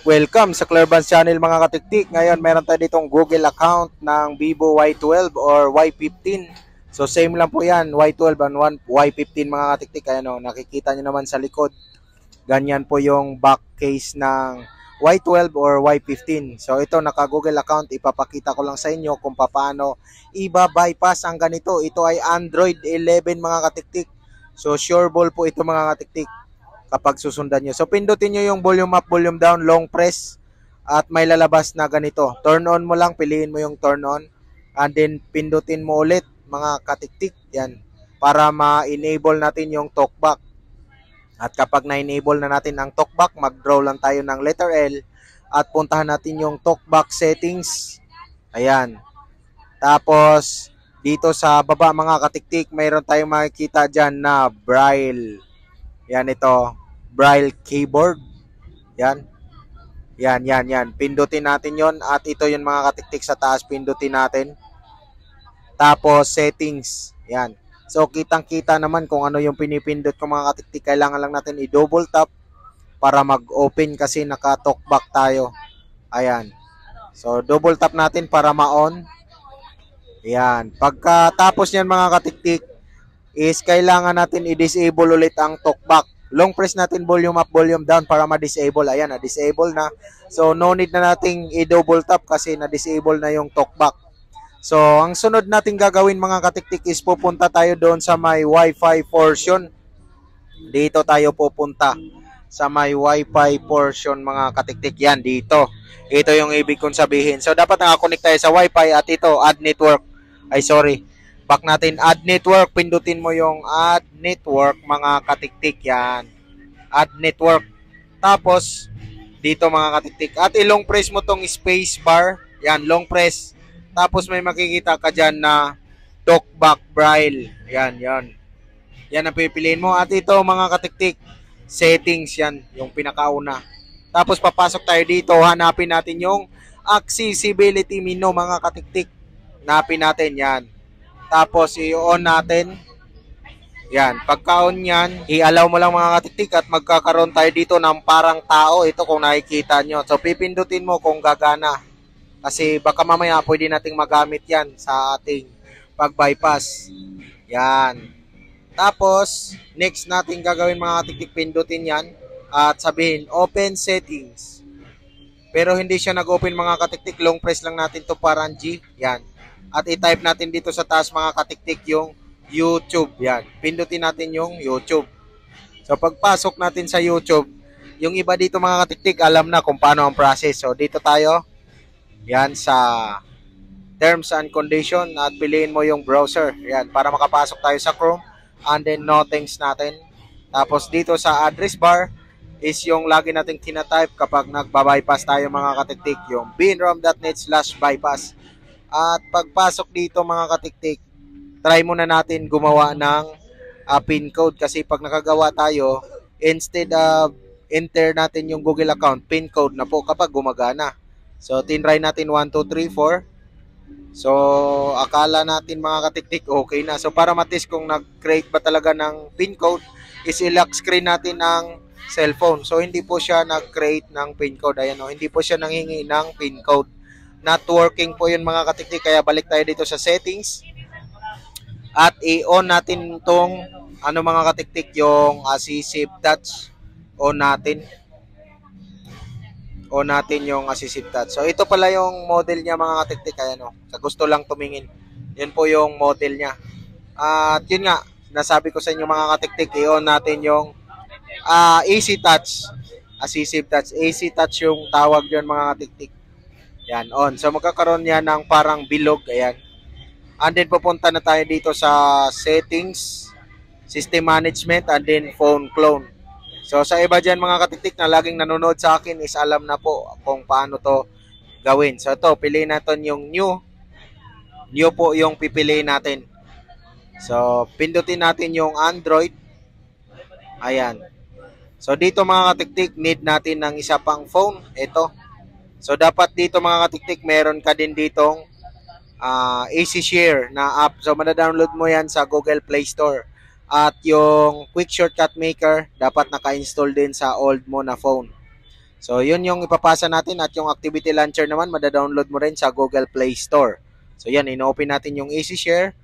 Welcome sa Clearbans Channel mga katiktik. Ngayon meron tayo ditong Google account ng Vivo Y12 or Y15. So same lang po yan, Y12 and Y15 mga katiktik. Ayan o, nakikita nyo naman sa likod. Ganyan po yung back case ng Y12 or Y15. So ito, naka-Google account. Ipapakita ko lang sa inyo kung paano iba-bypass ang ganito. Ito ay Android 11 mga katiktik. So sure ball po ito mga katiktik kapag susundan nyo. So, pindutin nyo yung volume up, volume down, long press, at may lalabas na ganito. Turn on mo lang, piliin mo yung turn on, and then pindutin mo ulit, mga katiktik, yan, para ma-enable natin yung talkback. At kapag na-enable na natin ang talkback, mag-draw lang tayo ng letter L, at puntahan natin yung talkback settings. Ayan. Tapos, dito sa baba mga katiktik, mayroon tayong makikita dyan na Braille. Yan ito, Braille keyboard. Yan. Yan. Pindutin natin yon at ito yung mga katiktik sa taas, pindutin natin. Tapos settings. Yan. So kitang-kita naman kung ano yung pinipindot ko mga katiktik. Kailangan lang natin i-double tap para mag-open kasi naka-talkback tayo. Ayan. So double tap natin para ma-on. Yan. Pagkatapos niyan mga katiktik, is kailangan natin i-disable ulit ang talkback. Long press natin volume up, volume down para ma-disable. Ayan, na-disable na. So, no need na nating i-double tap kasi na-disable na yung talkback. So, ang sunod natin gagawin mga katiktik is pupunta tayo doon sa may Wi-Fi portion. Dito tayo pupunta sa may Wi-Fi portion mga katiktik. Yan, dito. Ito yung ibig kong sabihin. So, dapat nakakonect tayo sa Wi-Fi at ito, add network. Ay, sorry. Back natin, add network. Pindutin mo yung add network, mga katiktik. Yan. Add network. Tapos, dito mga katiktik. At ilong press mo tong space bar. Yan, long press. Tapos may makikita ka dyan na talkback braille. Yan. Yan ang pipiliin mo. At ito mga katiktik, settings yan, yung pinakauna. Tapos papasok tayo dito. Hanapin natin yung accessibility menu mga katiktik. Hanapin natin yan. Tapos, i-on natin. Yan. Pagka-on yan, i-allow mo lang mga katiktik at magkakaroon tayo dito ng parang tao. Ito kung nakikita nyo. So, pipindutin mo kung gagana. Kasi baka mamaya pwede nating magamit yan sa ating pag-bypass. Yan. Tapos, next natin gagawin mga katiktik, pindutin yan. At sabihin, open settings. Pero hindi siya nag-open mga katiktik. Long press lang natin to parang G. Yan. At i-type natin dito sa taas mga katiktik yung YouTube. Yan. Pindutin natin yung YouTube. So pagpasok natin sa YouTube, yung iba dito mga katiktik alam na kung paano ang process. So dito tayo. Yan sa terms and condition at piliin mo yung browser. Yan. Para makapasok tayo sa Chrome. And then nothings natin. Tapos dito sa address bar is yung lagi nating tinatype kapag nagbabypass tayo mga katiktik. Yung binrom.net/bypass. At pagpasok dito mga katiktik, try muna natin gumawa ng pin code kasi pag nakagawa tayo, instead of enter natin yung Google account, pin code na po kapag gumagana. So, tinry natin 1, 2, 3, 4. So, akala natin mga katiktik okay na. So, para matest kung nag-create ba talaga ng pin code, is i-lock screen natin ang cellphone. So, hindi po siya nag-create ng pin code. Ayan o, hindi po siya nanghingi ng pin code. Not working po yun mga katiktik, kaya balik tayo dito sa settings at i-on natin tong mga katiktik, yung assistive touch. On natin yung assistive touch. So ito pala yung model niya mga katiktik. Ayan o, sa gusto lang tumingin, yun po yung model niya. At yun nga, nasabi ko sa inyo mga katiktik, i-on natin yung easy touch, assistive touch. Easy touch yung tawag yun mga katiktik. Yan, on. So, magkakaroon yan ng parang bilog. Ayan. And then, pupunta na tayo dito sa settings, system management, and then phone clone. So, sa iba dyan mga katiktik na laging nanonood sa akin is alam na po kung paano to gawin. So, ito, piliin natin yung new. New po yung pipiliin natin. So, pindutin natin yung Android. Ayan. So, dito mga katiktik, need natin ng isa pang phone. Ito. So, dapat dito mga katiktik, meron ka din ditong Easy Share na app. So, madadownload mo yan sa Google Play Store. At yung Quick Shortcut Maker, dapat naka-install din sa old mo na phone. So, yun yung ipapasa natin at yung activity launcher naman, madadownload mo rin sa Google Play Store. So, yan, ino-open natin yung Easy Share,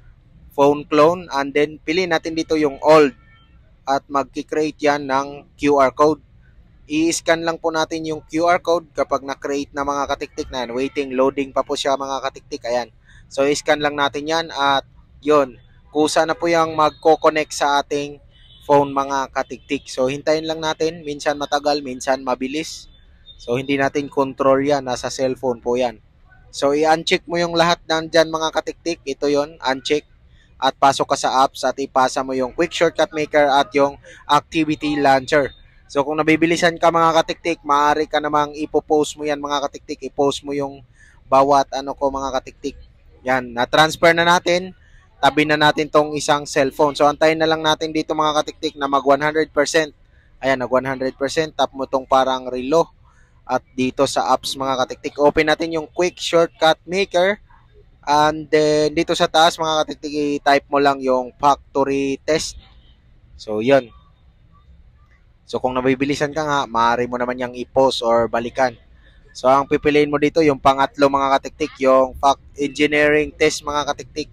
phone clone, and then piliin natin dito yung old at mag-create yan ng QR code. I-scan lang po natin yung QR code kapag na-create na mga katiktik na yan. Waiting, loading pa po siya mga katiktik. Ayan. So, i-scan lang natin yan at yun, kusa na po yung magko-connect sa ating phone mga katiktik. So, hintayin lang natin. Minsan matagal, minsan mabilis. So, hindi natin control yan. Nasa cellphone po yan. So, i-uncheck mo yung lahat nandyan mga katiktik. Ito yon, uncheck. At pasok ka sa apps at ipasa mo yung quick shortcut maker at yung activity launcher. So kung nabibilisan ka mga katiktik, maaari ka namang ipopost mo yan mga katiktik. I-post mo yung bawat mga katiktik. Yan, na-transfer na natin. Tabi na natin tong isang cellphone. So antayin na lang natin dito mga katiktik na mag 100%. Ayan, nag 100%. Tap mo tong parang relo. At dito sa apps mga katiktik, open natin yung quick shortcut maker. And then dito sa taas mga katiktik, i-type mo lang yung factory test. So yun. So kung nabibilisan ka nga, maaari mo naman yang i-post or balikan. So ang pipiliin mo dito yung pangatlo mga katiktik, yung engineering test mga katiktik,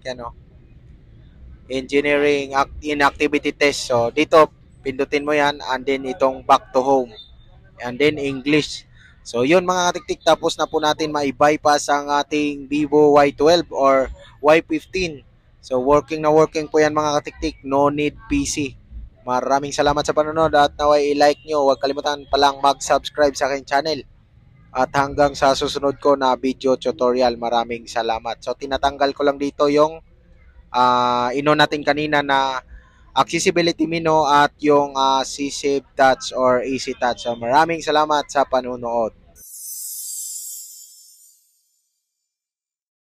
engineering inactivity test. So dito pindutin mo yan and then itong back to home and then English. So yun mga katiktik, tapos na po natin ma-bypass ang ating Vivo Y12 or Y15. So working na working po yan mga katiktik, no need PC. Maraming salamat sa panonood at naway i-like nyo. Huwag kalimutan palang mag-subscribe sa aking channel. At hanggang sa susunod ko na video tutorial, maraming salamat. So tinatanggal ko lang dito yung ino natin kanina na accessibility menu at yung C-Save Touch or Easy Touch. So maraming salamat sa panonood.